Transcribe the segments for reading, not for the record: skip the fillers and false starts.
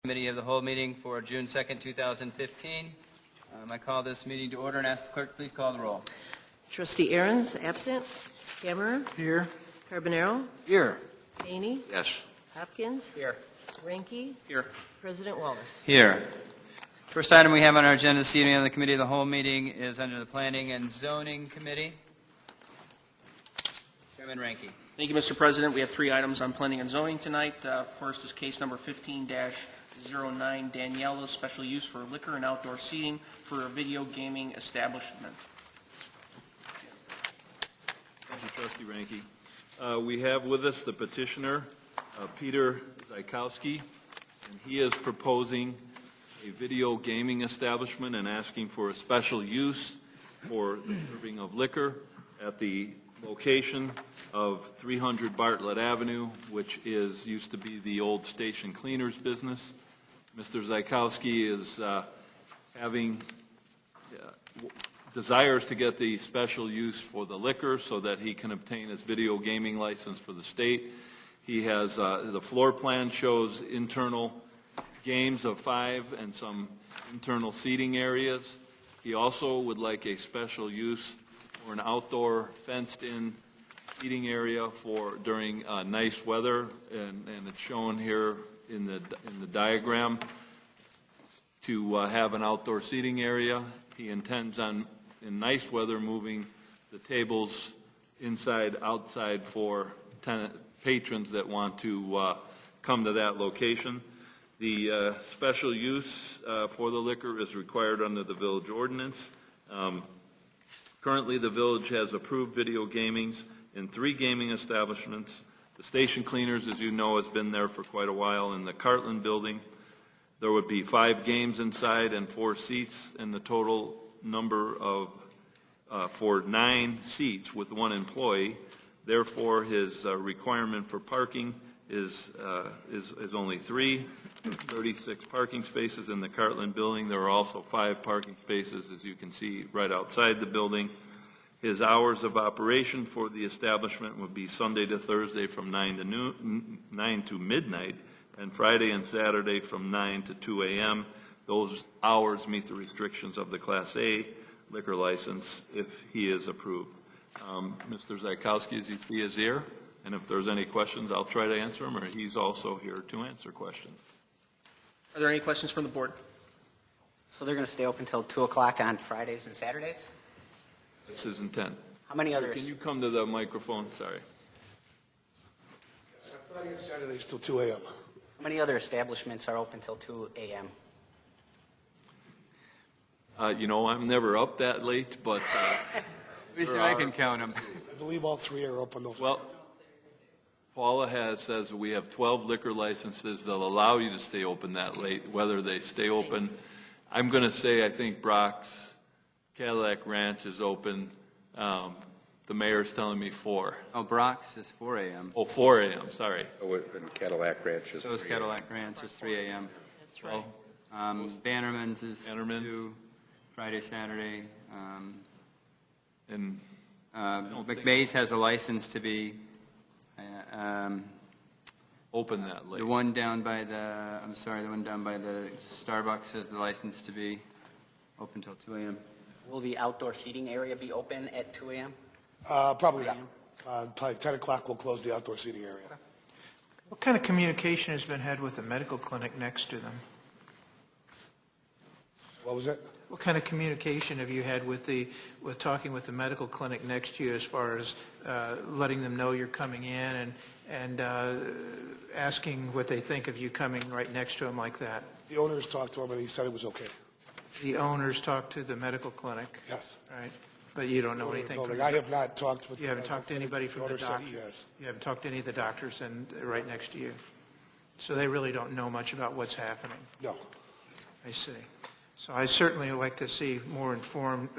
Committee of the whole meeting for June 2nd, 2015. I call this meeting to order and ask the clerk please call the roll. Trustee Ahrens, absent. Gammerer. Here. Carbonaro. Here. Haney. Yes. Hopkins. Here. Ranky. Here. President Wallace. Here. First item we have on our agenda this evening on the Committee of the whole meeting is under the Planning and Zoning Committee. Chairman Ranky. Thank you, Mr. President. We have 3 items on planning and zoning tonight. First is case number 15-09, Daniela, special use for liquor and outdoor seating for a video gaming establishment. Thank you, Trustee Ranky. We have with us the petitioner, Peter Zykowski, and he is proposing a video gaming establishment and asking for a special use for the serving of liquor at the location of 300 Bartlett Avenue, which used to be the old station cleaners business. Mr. Zykowski is desires to get the special use for the liquor so that he can obtain his video gaming license for the state. He has the floor plan shows internal games of 5 and some internal seating areas. He also would like a special use for an outdoor fenced-in seating area for during nice weather, and it's shown here in the diagram to have an outdoor seating area. He intends on, in nice weather, moving the tables inside, outside for patrons that want to come to that location. The special use for the liquor is required under the village ordinance. Currently, the village has approved video gamings in 3 gaming establishments. The station cleaners, as you know, has been there for quite a while. In the Cartland building, there would be 5 games inside and 4 seats, and the total number of for 9 seats with 1 employee. Therefore, his requirement for parking is only 36 parking spaces in the Cartland building. There are also 5 parking spaces, as you can see, right outside the building. His hours of operation for the establishment would be Sunday to Thursday from 9 to midnight, and Friday and Saturday from 9 to 2 a.m. Those hours meet the restrictions of the Class A liquor license if he is approved. Mr. Zykowski, as you see, is here, and if there's any questions, I'll try to answer them, or he's also here to answer questions. Are there any questions from the board? So they're going to stay open until 2 o'clock on Fridays and Saturdays? That's his intent. How many others? Can you come to the microphone? Sorry. Friday and Saturdays till 2 a.m. How many other establishments are open till 2 a.m.? You know, I'm never up that late, but At least I can count them. I believe all 3 are open those. well, Paula says we have 12 liquor licenses that allow you to stay open that late, whether they stay open. I'm going to say I think Brock's Cadillac Ranch is open. The mayor's telling me 4. Oh, Brock's is 4 a.m. Oh, 4 a.m., sorry. And Cadillac Ranch is So is 3 a.m. Cadillac Ranch is 3 a.m. That's right. Bannerman's is Bannerman's. 2, Friday, Saturday. And McMay's has a license to be open that late. the one down by the Starbucks has the license to be open till 2 a.m. Will the outdoor seating area be open at 2 a.m.? Probably not. Probably 10 o'clock we'll close the outdoor seating area. What kind of communication has been had with the medical clinic next to them? What was it? What kind of communication have you had with talking with the medical clinic next to you as far as letting them know you're coming in and asking what they think of you coming right next to them like that? The owners talked to him and he said it was okay. The owners talked to the medical clinic? Yes. Right. But you don't know anything? Building. I have not talked with You haven't talked to anybody from the owner said doctor? he has. You haven't talked to any of the doctors and right next to you? So they really don't know much about what's happening? No. I see. So I certainly would like to see more informed,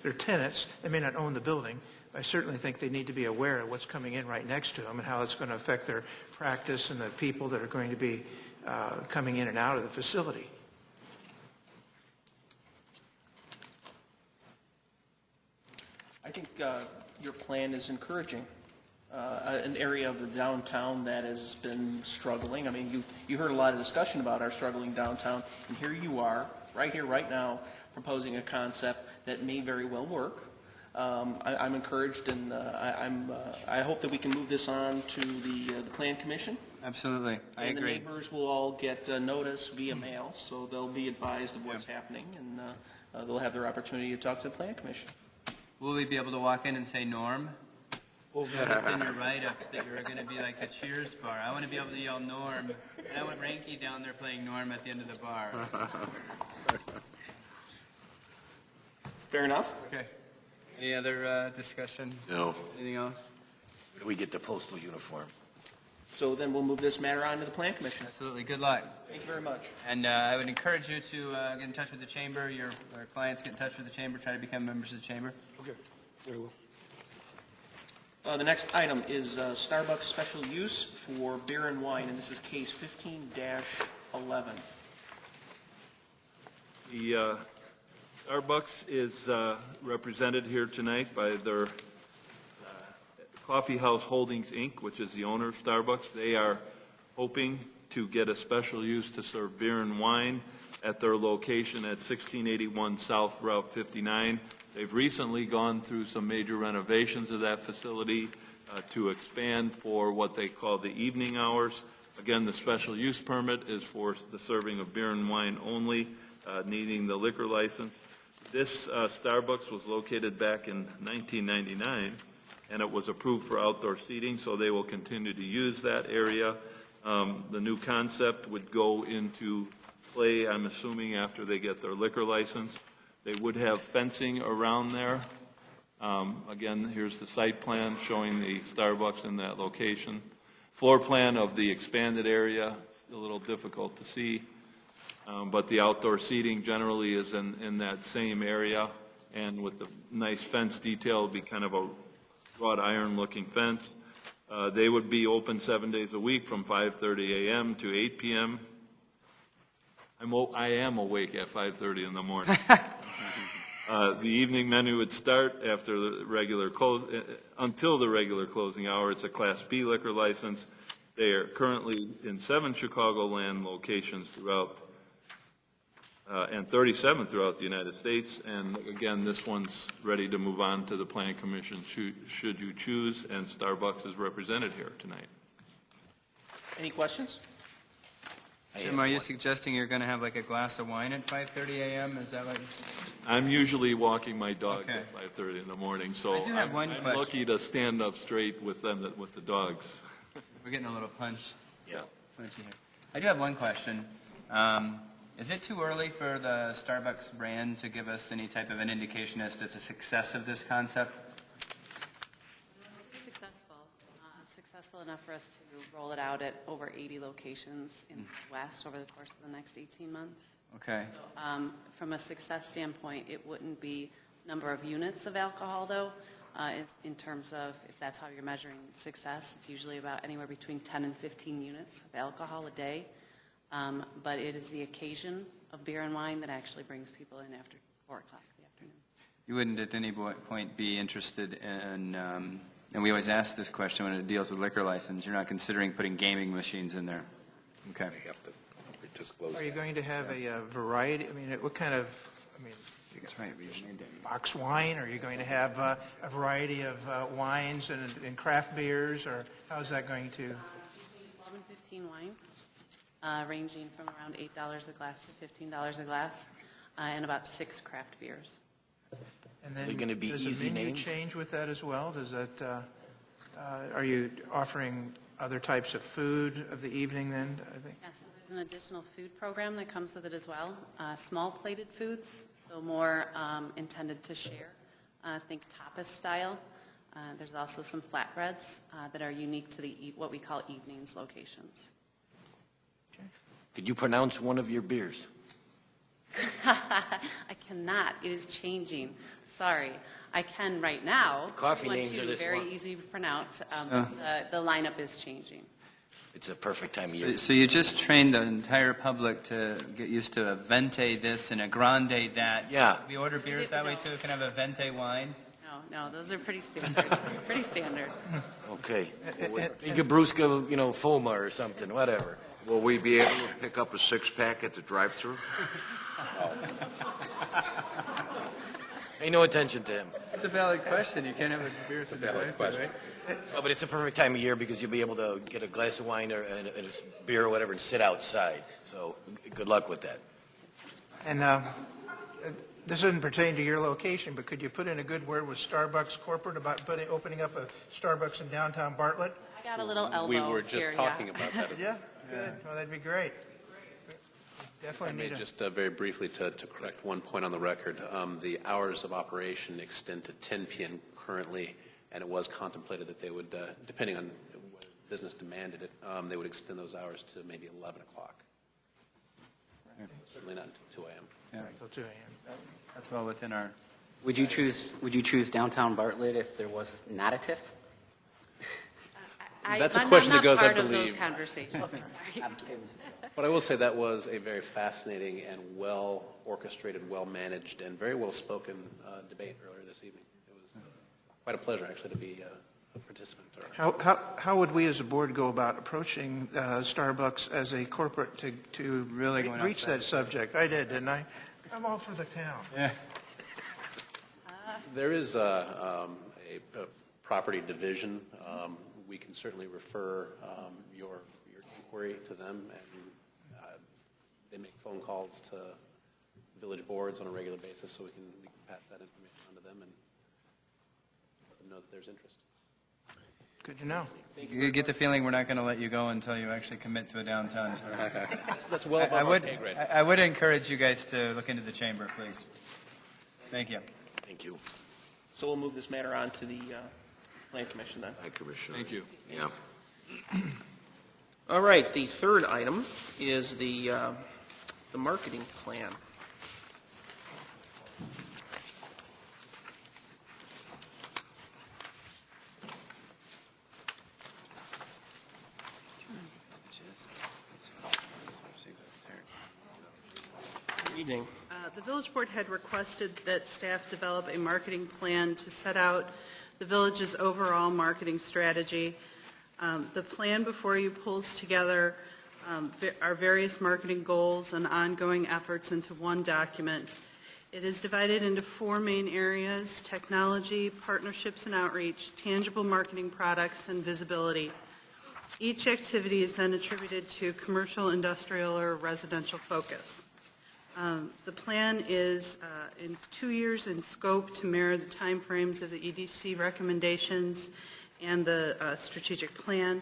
their tenants, they may not own the building, but I certainly think they need to be aware of what's coming in right next to them and how it's going to affect their practice and the people that are going to be coming in and out of the facility. I think your plan is encouraging. an area of the downtown that has been struggling. I mean, you heard a lot of discussion about our struggling downtown, and here you are, right here, right now, proposing a concept that may very well work. I'm encouraged, and I hope that we can move this on to the Plan Commission. Absolutely, I And the agree. neighbors will all get notice via mail, so they'll be advised of what's happening, and they'll have their opportunity to talk to the Plan Commission. Will we be able to walk in and say Norm? Well, Noticed in your write-ups that you're going to be like a Cheers bar. I want to be able to yell Norm. And I want Ranky down there playing Norm at the end of the bar. Fair enough? Okay. Any other discussion? No. Anything else? Where do we get the postal uniform? So then we'll move this matter on to the Plan Commission. Absolutely. Good luck. Thank you very much. And I would encourage you to get in touch with the chamber. Our clients get in touch with the chamber. Try to become members of the chamber. okay, very well. The next item is Starbucks special use for beer and wine, and this is case 15-11. The Starbucks is represented here tonight by their Coffee House Holdings, Inc., which is the owner of Starbucks. They are hoping to get a special use to serve beer and wine at their location at 1681 South Route 59. They've recently gone through some major renovations of that facility to expand for what they call the evening hours. Again, the special use permit is for the serving of beer and wine only, needing the liquor license. This Starbucks was located back in 1999, and it was approved for outdoor seating, so they will continue to use that area. The new concept would go into play, I'm assuming, after they get their liquor license. They would have fencing around there. Again, here's the site plan showing the Starbucks in that location. Floor plan of the expanded area, it's a little difficult to see, but the outdoor seating generally is in that same area, and with the nice fence detail, it'll be kind of a wrought iron looking fence. They would be open 7 days a week from 5:30 a.m. to 8 p.m. I am awake at 5:30 in the morning. The evening menu would start after the regular until the regular closing hour. It's a Class B liquor license. They are currently in 7 Chicagoland locations throughout, and 37 throughout the United States. And again, this one's ready to move on to the Plan Commission should you choose, and Starbucks is represented here tonight. Any questions? Jim, are you suggesting you're going to have like a glass of wine at 5:30 a.m.? Is that what? I'm usually walking my dogs Okay. at 5:30 in the morning, so I do have one I'm question. lucky to stand up straight with them, with the dogs. We're getting a little punchy Yeah. here. I do have one question. Is it too early for the Starbucks brand to give us any type of an indication as to the success of this concept? Successful enough for us to roll it out at over 80 locations in the West over the course of the next 18 months. Okay. From a success standpoint, it wouldn't be number of units of alcohol, though. In terms of, if that's how you're measuring success, it's usually about anywhere between 10 and 15 units of alcohol a day. But it is the occasion of beer and wine that actually brings people in after 4 o'clock in the afternoon. You wouldn't at any point be interested in, and we always ask this question when it deals with liquor license, you're not considering putting gaming machines in there? Okay. They have to disclose Are you that. going to have a variety? I mean, what kind of, you That's right. We made that. box wine? Are you going to have a variety of wines and craft beers, or how is that going to? Between 12 and 15 wines, ranging from around $8 a glass to $15 a glass, and about 6 craft beers. And then Are they gonna be does easy the menu names? change with that as well? Does that, are you offering other types of food of the evening then, I think? Yes, there's an additional food program that comes with it as well. Small plated foods, so more intended to share. Think tapas style. There's also some flatbreads that are unique to the what we call evenings locations. Could you pronounce one of your beers? I cannot. It is changing. Sorry. I can right now. Coffee I want names you are this very long. easy to pronounce. The lineup is changing. It's a perfect time of year. So you just trained the entire public to get used to a venti this and a grande that. Yeah. We order beers that way too. Can have a venti wine. No, No, those are pretty standard, pretty standard. Okay. You give Brewska, FOMA or something, whatever. Will we be able to pick up a six-pack at the drive-through? Pay no attention to him. It's a valid question. You can't have a beer at the drive-thru, right? Oh, but it's a perfect time of year because you'll be able to get a glass of wine or a beer or whatever and sit outside. So good luck with that. And this doesn't pertain to your location, but could you put in a good word with Starbucks corporate about opening up a Starbucks in downtown Bartlett? I got a little elbow We were just here, talking yeah. about that. Yeah, good. Well, that'd be great. I Definitely may need a... just very briefly to correct one point on the record. The hours of operation extend to 10 p.m. currently, and it was contemplated that they would, depending on what business demanded it, they would extend those hours to maybe 11 o'clock. Certainly not until 2 a.m. Yeah, Till 2 a.m. that's well within our, Would you choose downtown Bartlett if there was not a TIF? That's a I'm question not that goes, I part of those believe. conversations. Sorry. But I will say that was a very fascinating and well orchestrated, well managed, and very well spoken debate earlier this evening. It was quite a pleasure actually to be a participant. How would we as a board go about approaching Starbucks as a corporate to Really going breach outside. that subject? I did, didn't I? I'm all for the town. yeah. There is a property division. We can certainly refer your inquiry to them, and they make phone calls to village boards on a regular basis, so we can pass that information on to them and let them know that there's interest. Good to know. You get the feeling we're not going to let you go until you actually commit to a downtown. That's well above I our would, pay grade. I would encourage you guys to look into the chamber, please. Thank you. Thank you. So we'll move this matter on to the Plan Commission then. Hi, Commissioner. Thank you. Yeah. All right, the third item is the marketing plan. Good evening. The village board had requested that staff develop a marketing plan to set out the village's overall marketing strategy. The plan before you pulls together our various marketing goals and ongoing efforts into one document. It is divided into four main areas: technology, partnerships and outreach, tangible marketing products, and visibility. Each activity is then attributed to commercial, industrial, or residential focus. The plan is in 2 years in scope to mirror the timeframes of the EDC recommendations and the strategic plan.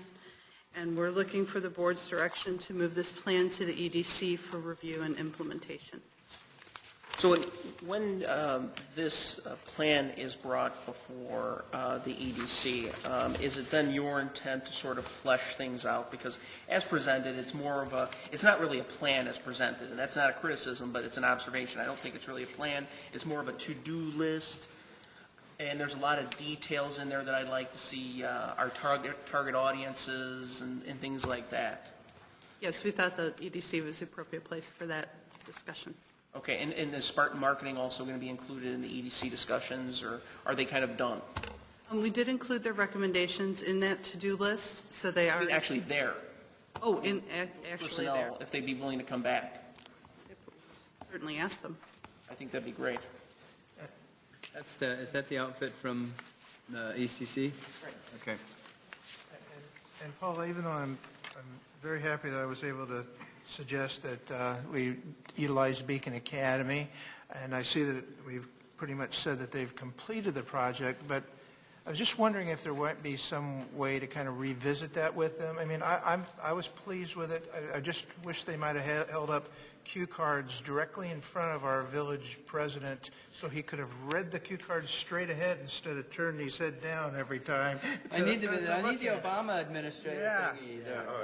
And we're looking for the board's direction to move this plan to the EDC for review and implementation. So when this plan is brought before the EDC, is it then your intent to sort of flesh things out? Because as presented, it's more of a, it's not really a plan as presented, and that's not a criticism, but it's an observation. I don't think it's really a plan. It's more of a to-do list, and there's a lot of details in there that I'd like to see, our target audiences and things like that. Yes, we thought the EDC was the appropriate place for that discussion. Okay, and is Spartan Marketing also going to be included in the EDC discussions, or are they kind of done? We did include their recommendations in that to-do list, so they are Actually there, Oh, actually there. personnel, if they'd be willing to come back. Certainly ask them. I think that'd be great. Is that the outfit from the ECC? Right. Okay. And Paul, even though I'm very happy that I was able to suggest that we utilize Beacon Academy, and I see that we've pretty much said that they've completed the project, but I was just wondering if there might be some way to kind of revisit that with them. I mean, I was pleased with it. I just wish they might have held up cue cards directly in front of our village president so he could have read the cue cards straight ahead instead of turning his head down every time. I need the look at it. Obama administration. Yeah.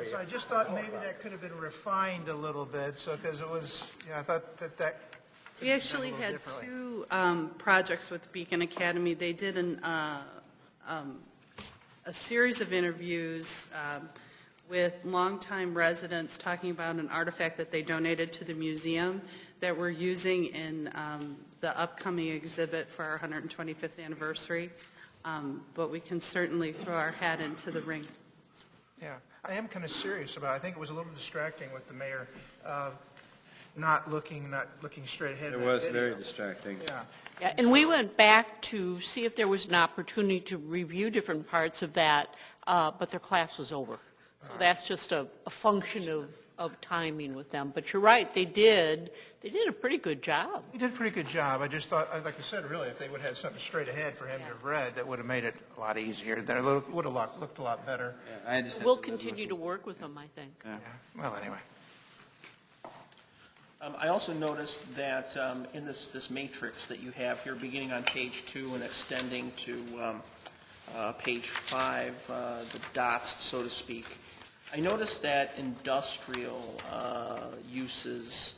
So I just thought maybe that could have been refined a little bit, so, because it was, I thought that could We be actually done a little had differently. two projects with Beacon Academy. They did a series of interviews with longtime residents talking about an artifact that they donated to the museum that we're using in the upcoming exhibit for our 125th anniversary. But we can certainly throw our hat into the ring. Yeah, I am kind of serious about it. I think it was a little distracting with the mayor not looking straight ahead. It in that was video. very distracting. Yeah. Yeah, and we went back to see if there was an opportunity to review different parts of that, but their class was over. So that's just a function of timing with them. But you're right, they did a pretty good job. He did a pretty good job. I just thought, like I said, really, if they would have had something straight ahead for him to have read, that would have made it a lot easier. It would have looked a lot better. Yeah, I just We'll continue to work with them, I think. Yeah. Well, anyway. I also noticed that in this matrix that you have here, beginning on page 2 and extending to page 5, the dots, so to speak, I noticed that industrial uses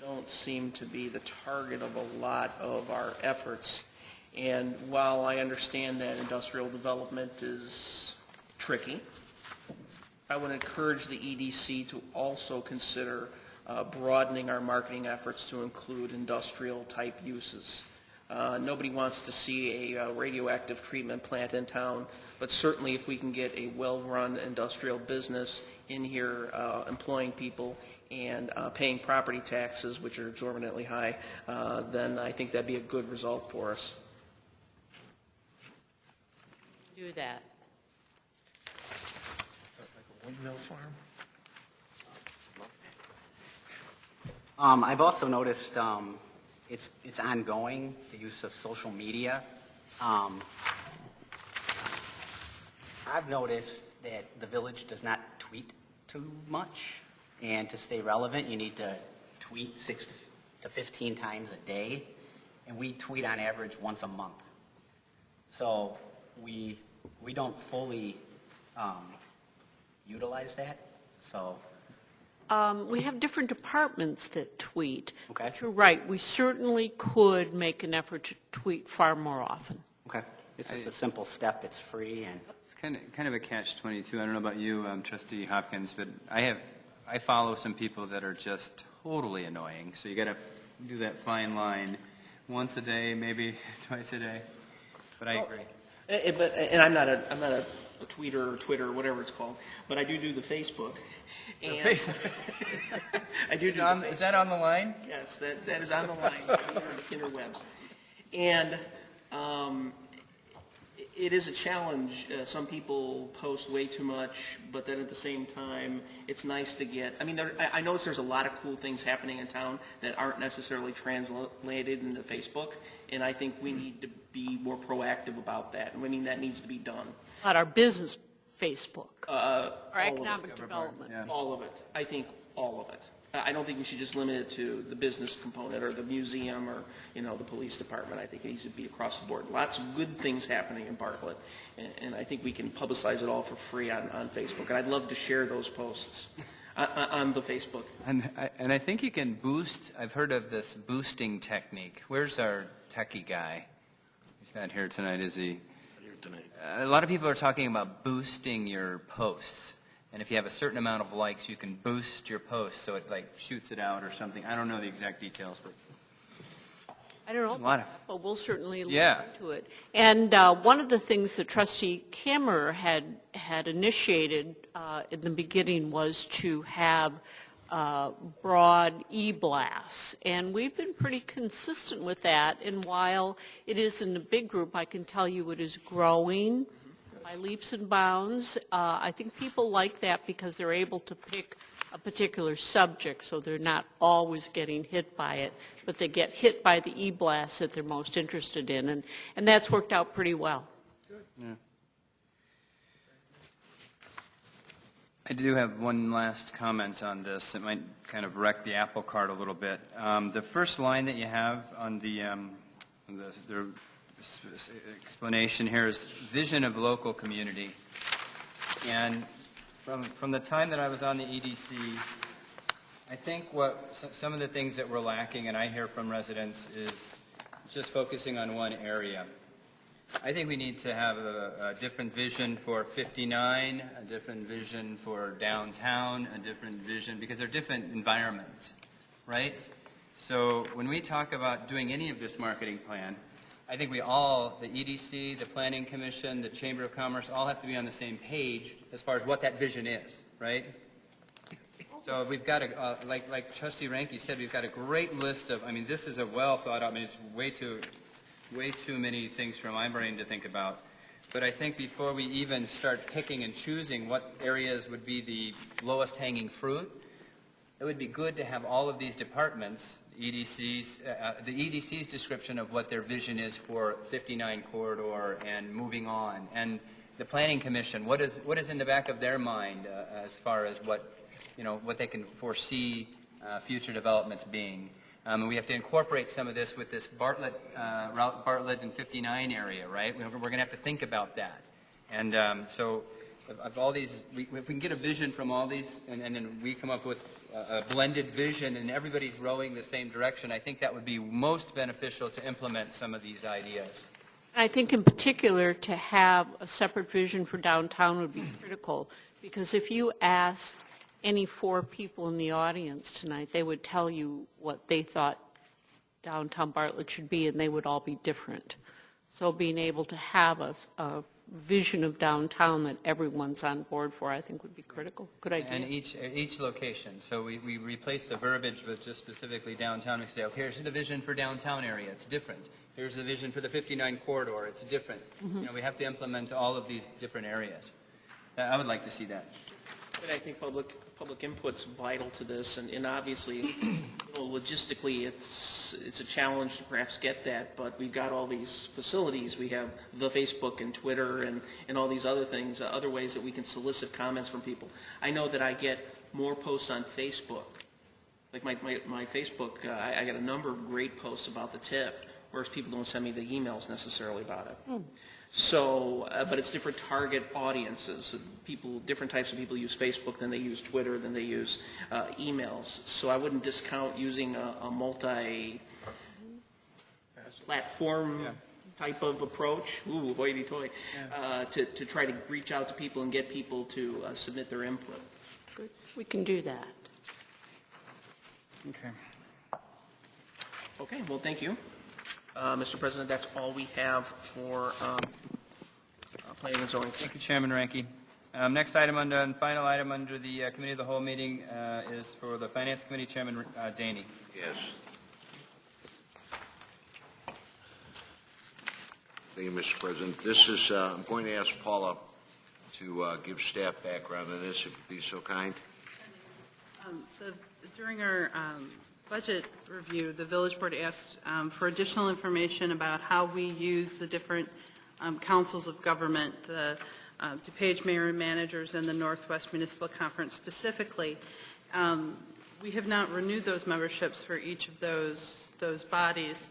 don't seem to be the target of a lot of our efforts. And while I understand that industrial development is tricky, I would encourage the EDC to also consider broadening our marketing efforts to include industrial-type uses. Nobody wants to see a radioactive treatment plant in town, but certainly if we can get a well-run industrial business in here employing people and paying property taxes, which are exorbitantly high, then I think that'd be a good result for us. Do that. Like a windmill farm? I've also noticed it's ongoing, the use of social media. I've noticed that the village does not tweet too much, and to stay relevant, you need to tweet 6 to 15 times a day, and we tweet on average once a month. So we don't fully utilize that. So. We have different departments that tweet. Okay. But you're right, we certainly could make an effort to tweet far more often. Okay. It's just a simple step. It's free, and It's kind of a catch-22. I don't know about you, Trustee Hopkins, but I follow some people that are just totally annoying. So you got to do that fine line once a day, maybe twice a day. But I agree. And I'm not a tweeter or Twitter or whatever it's called, but I do the Facebook. And I do the Facebook. Is that on the line? Yes, that is on the line, the interwebs. And it is a challenge. Some people post way too much, but then at the same time, it's nice to get, I notice there's a lot of cool things happening in town that aren't necessarily translated into Facebook, and I think we need to be more proactive about that. And that needs to be done. About our business Facebook, our All economic of it. development. Yeah. All of it. I think all of it. I don't think we should just limit it to the business component or the museum or, the police department. I think it needs to be across the board. Lots of good things happening in Bartlett, and I think we can publicize it all for free on Facebook. And I'd love to share those posts on the Facebook. And I think you can boost. I've heard of this boosting technique. Where's our techie guy? He's not here tonight, is he? A lot of people are talking about boosting your posts. And if you have a certain amount of likes, you can boost your post so it shoots it out or something. I don't know the exact details, but I don't know, a lot of- but we'll certainly look Yeah. into it. And one of the things that Trustee Kammer had initiated in the beginning was to have broad e-blasts. And we've been pretty consistent with that. And while it isn't a big group, I can tell you it is growing by leaps and bounds. I think people like that because they're able to pick a particular subject, so they're not always getting hit by it, but they get hit by the e-blasts that they're most interested in, and that's worked out pretty well. Yeah. I do have one last comment on this. It might kind of wreck the apple cart a little bit. The first line that you have on the explanation here is vision of local community. And from the time that I was on the EDC, I think some of the things that we're lacking, and I hear from residents, is just focusing on one area. I think we need to have a different vision for 59, a different vision for downtown, a different vision, because they're different environments, right? So when we talk about doing any of this marketing plan, I think we all, the EDC, the Planning Commission, the Chamber of Commerce, all have to be on the same page as far as what that vision is, right? So we've got a, like Trustee Ranke said, we've got a great list of, I mean, this is a well thought out, I mean, it's way too many things for my brain to think about. But I think before we even start picking and choosing what areas would be the lowest hanging fruit, it would be good to have all of these departments, the EDC's description of what their vision is for 59 corridor and moving on, and the Planning Commission, what is in the back of their mind as far as what they can foresee future developments being. And we have to incorporate some of this with this Bartlett and 59 area, right? We're going to have to think about that. And so of all these, if we can get a vision from all these, and then we come up with a blended vision and everybody's rowing the same direction, I think that would be most beneficial to implement some of these ideas. I think in particular to have a separate vision for downtown would be critical, because if you asked any 4 people in the audience tonight, they would tell you what they thought downtown Bartlett should be, and they would all be different. So being able to have a vision of downtown that everyone's on board for, I think would be critical. Good idea. And each location. So we replace the verbiage with just specifically downtown. We say, okay, here's the vision for downtown area. It's different. Here's the vision for the 59 corridor. It's different. Mm-hmm. We have to implement all of these different areas. I would like to see that. And I think public input's vital to this, and obviously, logistically, it's a challenge to perhaps get that, but we've got all these facilities. We have the Facebook and Twitter and all these other things, other ways that we can solicit comments from people. I know that I get more posts on Facebook. Like my Facebook, I get a number of great posts about the TIF, whereas people don't send me the emails necessarily about it. So, but it's different target audiences. Different types of people use Facebook than they use Twitter, than they use emails. So I wouldn't discount using a multi-platform type of approach. Ooh, hoity-toity. To try to reach out to people and get people to submit their input. Good. We can do that. Okay. Okay, well, thank you. Mr. President, that's all we have for planning and zoning. Thank you, Chairman Ranke. Next item and final item under the Committee of the Whole meeting is for the Finance Committee, Chairman Daney. Yes. Thank you, Mr. President. This is, I'm going to ask Paula to give staff background on this, if you'd be so kind. During our budget review, the village board asked for additional information about how we use the different councils of government, the DuPage Mayor and Managers and the Northwest Municipal Conference specifically. We have not renewed those memberships for each of those bodies,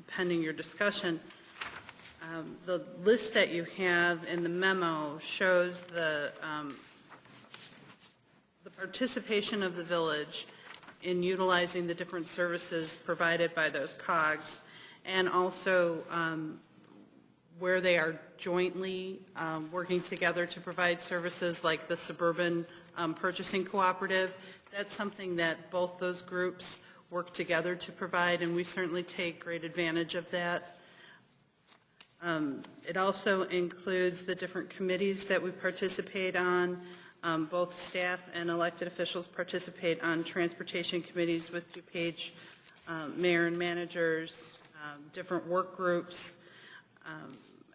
pending your discussion. The list that you have in the memo shows the participation of the village in utilizing the different services provided by those COGs, and also where they are jointly working together to provide services like the Suburban Purchasing Cooperative. That's something that both those groups work together to provide, and we certainly take great advantage of that. It also includes the different committees that we participate on. Both staff and elected officials participate on transportation committees with DuPage mayor and managers, different work groups,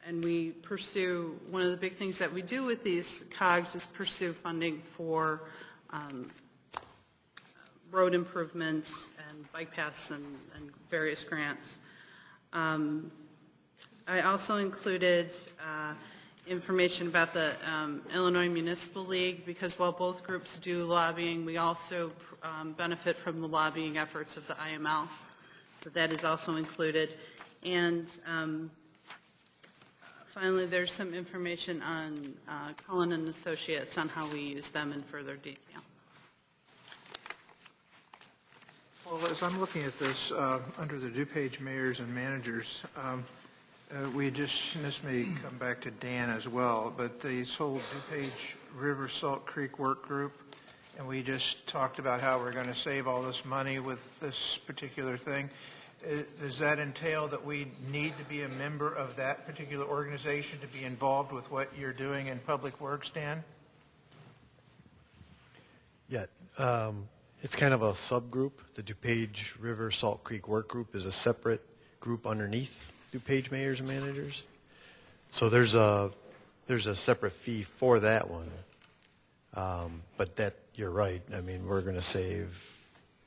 and we pursue, one of the big things that we do with these COGs is pursue funding for road improvements and bike paths and various grants. I also included information about the Illinois Municipal League, because while both groups do lobbying, we also benefit from the lobbying efforts of the IML. So that is also included. And finally, there's some information on Cullen and Associates on how we use them in further detail. Well, as I'm looking at this, under the DuPage mayors and managers, This may come back to Dan as well, but this whole DuPage River Salt Creek Work Group, and we just talked about how we're going to save all this money with this particular thing. Does that entail that we need to be a member of that particular organization to be involved with what you're doing in Public Works, Dan? Yeah, it's kind of a subgroup. The DuPage River Salt Creek Work Group is a separate group underneath DuPage Mayors and Managers. So there's a separate fee for that one. But that, you're right. I mean, we're going to save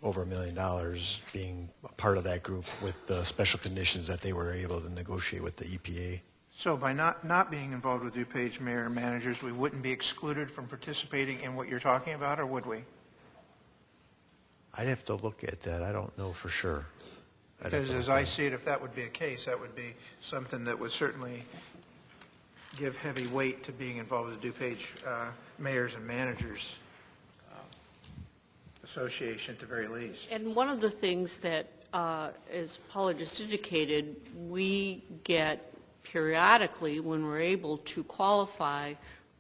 over $1 million being a part of that group with the special conditions that they were able to negotiate with the EPA. So by not being involved with DuPage Mayor and Managers, we wouldn't be excluded from participating in what you're talking about, or would we? I'd have to look at that. I don't know for sure. Because as I see it, if that would be a case, that would be something that would certainly give heavy weight to being involved with the DuPage Mayors and Managers Association at the very least. And one of the things that, as Paula just indicated, we get periodically when we're able to qualify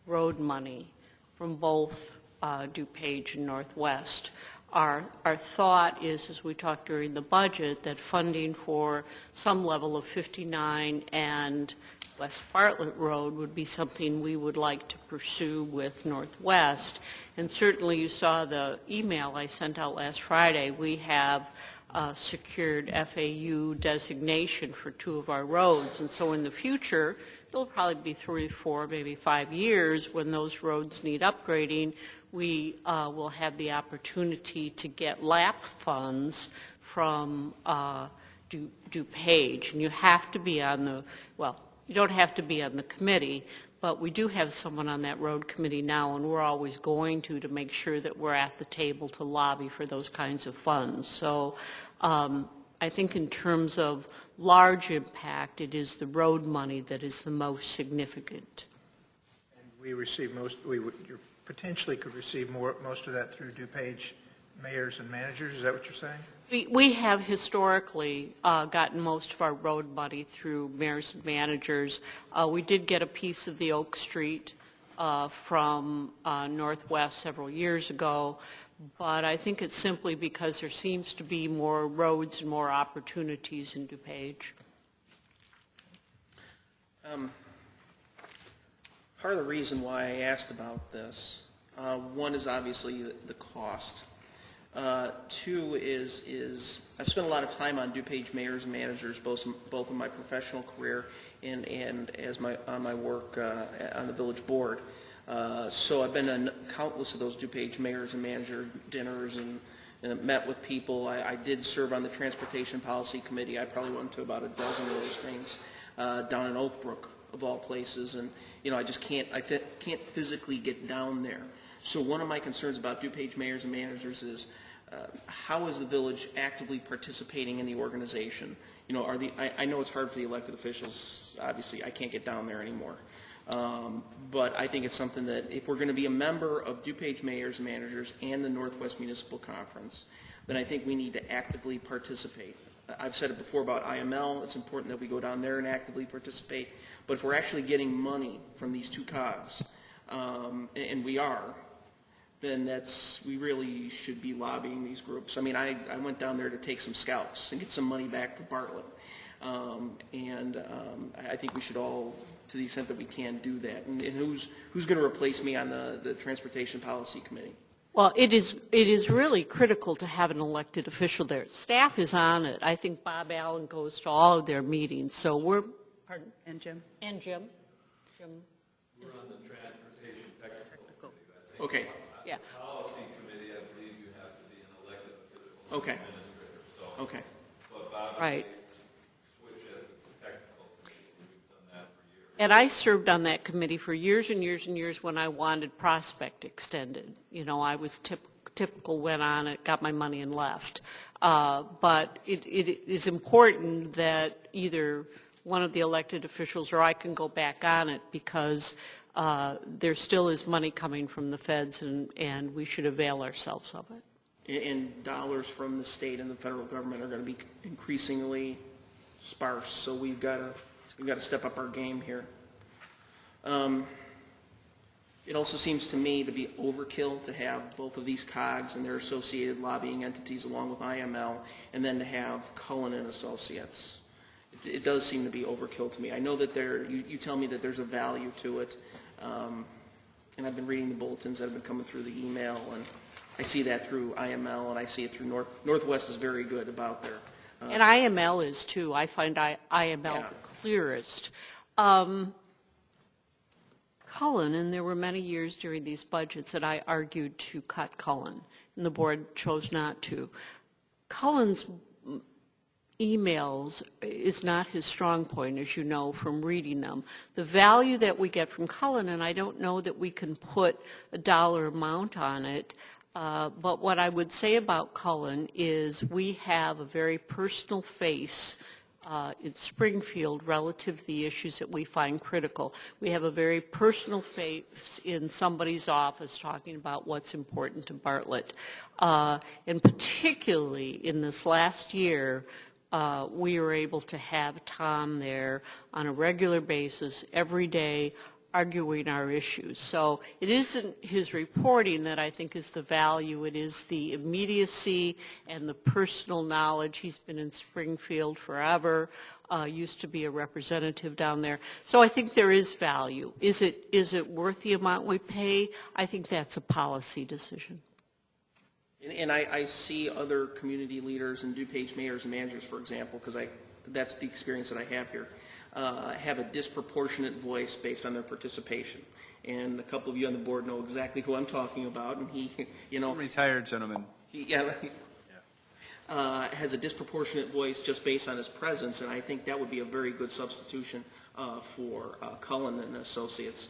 road money from both DuPage and Northwest. Our thought is, as we talked during the budget, that funding for some level of 59 and West Bartlett Road would be something we would like to pursue with Northwest. And certainly you saw the email I sent out last Friday. We have secured FAU designation for 2 of our roads. And so in the future, it'll probably be 3, 4, maybe 5 years when those roads need upgrading. We will have the opportunity to get LAP funds from DuPage. And you have to be on the, well, you don't have to be on the committee, but we do have someone on that road committee now, and we're always going to make sure that we're at the table to lobby for those kinds of funds. So I think in terms of large impact, it is the road money that is the most significant. And we receive you potentially could receive most of that through DuPage Mayors and Managers. Is that what you're saying? We have historically gotten most of our road money through mayors and managers. We did get a piece of the Oak Street from Northwest several years ago, but I think it's simply because there seems to be more roads and more opportunities in DuPage. Part of the reason why I asked about this, one is obviously the cost. 2 is I've spent a lot of time on DuPage Mayors and Managers, both in my professional career and as on my work on the village board. So I've been to countless of those DuPage Mayors and Manager dinners and met with people. I did serve on the Transportation Policy Committee. I probably went to about a dozen of those things down in Oak Brook, of all places. And, you know, I just can't physically get down there. So one of my concerns about DuPage Mayors and Managers is how is the village actively participating in the organization? You know, I know it's hard for the elected officials. Obviously, I can't get down there anymore. But I think it's something that if we're going to be a member of DuPage Mayors and Managers and the Northwest Municipal Conference, then I think we need to actively participate. I've said it before about IML. It's important that we go down there and actively participate. But if we're actually getting money from these 2 COGs, and we are, then we really should be lobbying these groups. I mean, I went down there to take some scalps and get some money back for Bartlett. I think we should all, to the extent that we can, do that. And who's going to replace me on the Transportation Policy Committee? Well, it is really critical to have an elected official there. Staff is on it. I think Bob Allen goes to all of their meetings. So we're, pardon? And Jim. And Jim. Jim. We're on the Transportation Technical. Okay. Yeah. Policy Committee, I believe you have to be an elected official. Okay. Administrator. So, Okay. but Bob Right. switch as the technical committee. We've done that for years. And I served on that committee for years and years and years when I wanted Prospect extended. You know, I was typical, went on it, got my money and left. But it is important that either one of the elected officials or I can go back on it because there still is money coming from the feds and we should avail ourselves of it. And dollars from the state and the federal government are going to be increasingly sparse. So we've got to We've got to step up our game here. It also seems to me to be overkill to have both of these COGs and their associated lobbying entities along with IML, and then to have Cullen and Associates. It does seem to be overkill to me. I know that you tell me that there's a value to it, and I've been reading the bulletins that have been coming through the email, and I see that through IML, and I see it through Northwest is very good about their... And IML is too. I find IML the clearest. Cullen, and there were many years during these budgets that I argued to cut Cullen, and the board chose not to. Cullen's emails is not his strong point, as you know from reading them. The value that we get from Cullen, and I don't know that we can put a dollar amount on it, but what I would say about Cullen is we have a very personal face in Springfield relative to the issues that we find critical. We have a very personal face in somebody's office talking about what's important to Bartlett. And particularly in this last year, we were able to have Tom there on a regular basis every day arguing our issues. So it isn't his reporting that I think is the value. It is the immediacy and the personal knowledge. He's been in Springfield forever, used to be a representative down there. So I think there is value. Is it worth the amount we pay? I think that's a policy decision. And I see other community leaders and DuPage mayors and managers, for example, because that's the experience that I have here, have a disproportionate voice based on their participation. And a couple of you on the board know exactly who I'm talking about. And he, retired gentleman. Has a disproportionate voice just based on his presence, and I think that would be a very good substitution for Cullen and Associates.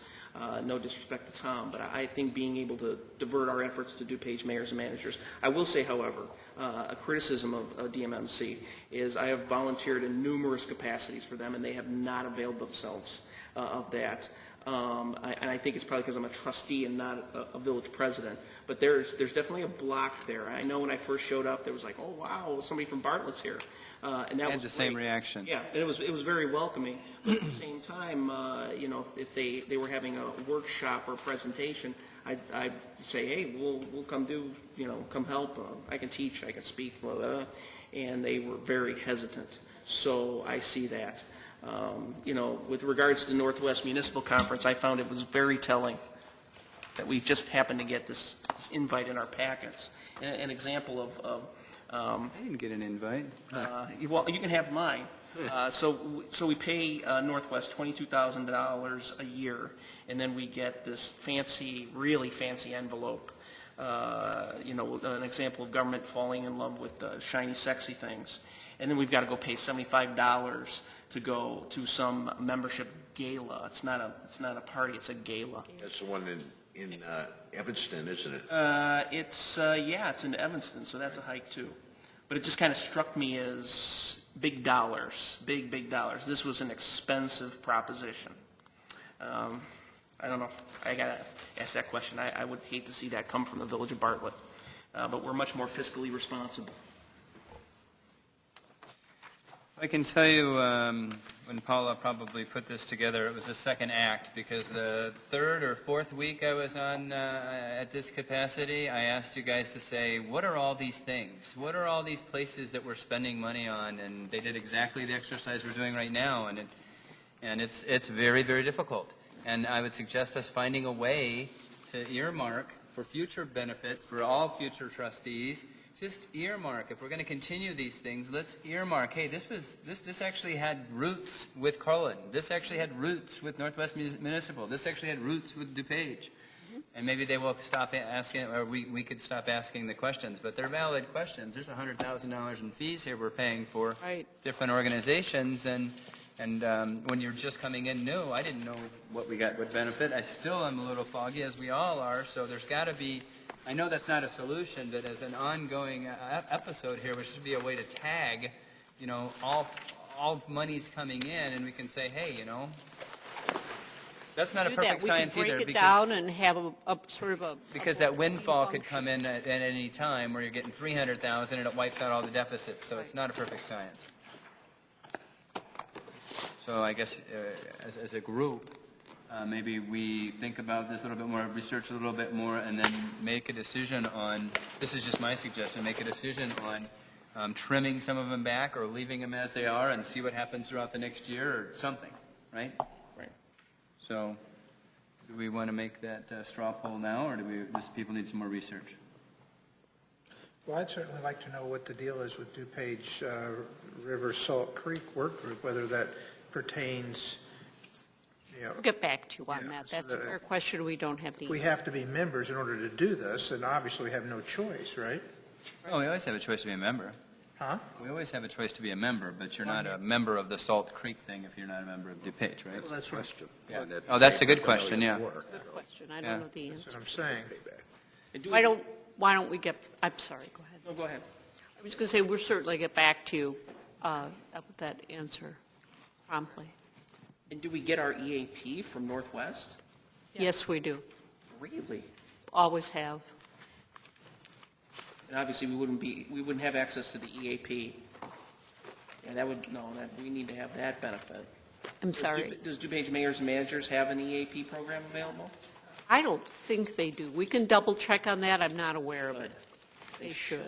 No disrespect to Tom, but I think being able to divert our efforts to DuPage mayors and managers. I will say, however, a criticism of DMMC is I have volunteered in numerous capacities for them, and they have not availed themselves of that. And I think it's probably because I'm a trustee and not a village president. But there's definitely a block there. I know when I first showed up, there was like, oh wow, somebody from Bartlett's here, and that was the same reaction. Yeah, and it was very welcoming. But at the same time, if they were having a workshop or presentation, I'd say, hey, we'll come come help. I can teach, I can speak, blah, blah, blah. And they were very hesitant. So I see that. With regards to the Northwest Municipal Conference, I found it was very telling that we just happened to get this invite in our packets. An example of I didn't get an invite. well, you can have mine. So we pay Northwest $22,000 a year, and then we get this really fancy envelope. An example of government falling in love with shiny, sexy things. And then we've got to go pay $75 to go to some membership gala. It's not a party; it's a gala. That's the one in Evanston, isn't it? It's in Evanston, so that's a hike too. But it just kind of struck me as big dollars, big dollars. This was an expensive proposition. I don't know. I gotta ask that question. I would hate to see that come from the village of Bartlett, but we're much more fiscally responsible. I can tell you when Paula probably put this together, it was the second act, because the third or fourth week I was on at this capacity, I asked you guys to say, what are all these things? What are all these places that we're spending money on? And they did exactly the exercise we're doing right now, and it's very, very difficult. And I would suggest us finding a way to earmark for future benefit for all future trustees. Just earmark. If we're going to continue these things, let's earmark. Hey, this actually had roots with Cullen. This actually had roots with Northwest Municipal. This actually had roots with DuPage. And maybe they will stop asking, or we could stop asking the questions. But they're valid questions. There's $100,000 in fees here we're paying for different organizations. And when you're just coming in new, I didn't know what we got would benefit. I still am a little foggy, as we all are. So there's got to be. I know that's not a solution, but as an ongoing episode here, there should be a way to tag, all money's coming in, and we can say, hey, that's not a perfect science either. We can break it down and have a sort of a because that windfall could come in at any time where you're getting $300,000 and it wipes out all the deficits. So it's not a perfect science. So I guess as a group, maybe we think about this a little bit more, research a little bit more, and then make a decision on, this is just my suggestion, make a decision on trimming some of them back or leaving them as they are and see what happens throughout the next year or something, right? Right. So do we want to make that straw poll now, or does people need some more research? Well, I'd certainly like to know what the deal is with DuPage River Salt Creek Work Group, whether that pertains, We'll get back to you on Yeah, that. so That's a that- fair question. We don't have the. we have to be members in order to do this, and obviously we have no choice, right? Oh, we always have a choice to be a member. Huh? We always have a choice to be a member, but you're not a member of the Salt Creek thing if you're not a member of DuPage, right? Well, that's right. Yeah. Oh, that's a good question, yeah. Good question. I Yeah. don't know the That's answer. what I'm saying. And do Why we- don't we get, I'm sorry, go ahead. No, go ahead. I was going to say, we'll certainly get back to you with that answer promptly. And do we get our EAP from Northwest? Yes, we do. Really? Always have. And obviously, we wouldn't have access to the EAP. And we need to have that benefit. I'm sorry. Does DuPage mayors and managers have an EAP program available? I don't think they do. We can double check on that. I'm not aware of it. They should.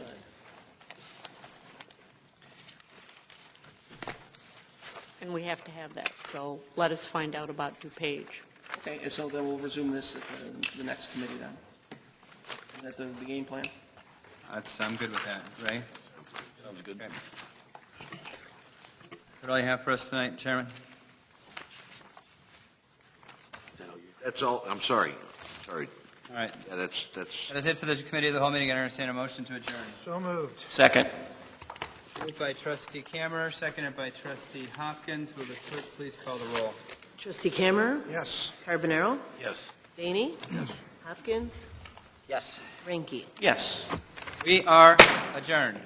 And we have to have that. So let us find out about DuPage. Okay, and so then we'll resume this at the next committee then. Is that the game plan? I'm good with that, Ray? Sounds good. Okay. What all you have for us tonight, Chairman? That's all, I'm sorry. All right. Yeah, that's, That is it for this committee of the whole meeting. I understand a motion to adjourn. So moved. Second. Moved by trustee Kammerer, seconded by trustee Hopkins. Will the clerk please call the roll? Trustee Kammerer? Yes. Carbonaro? Yes. Daney? Hopkins? Yes. Ranky? Yes. We are adjourned.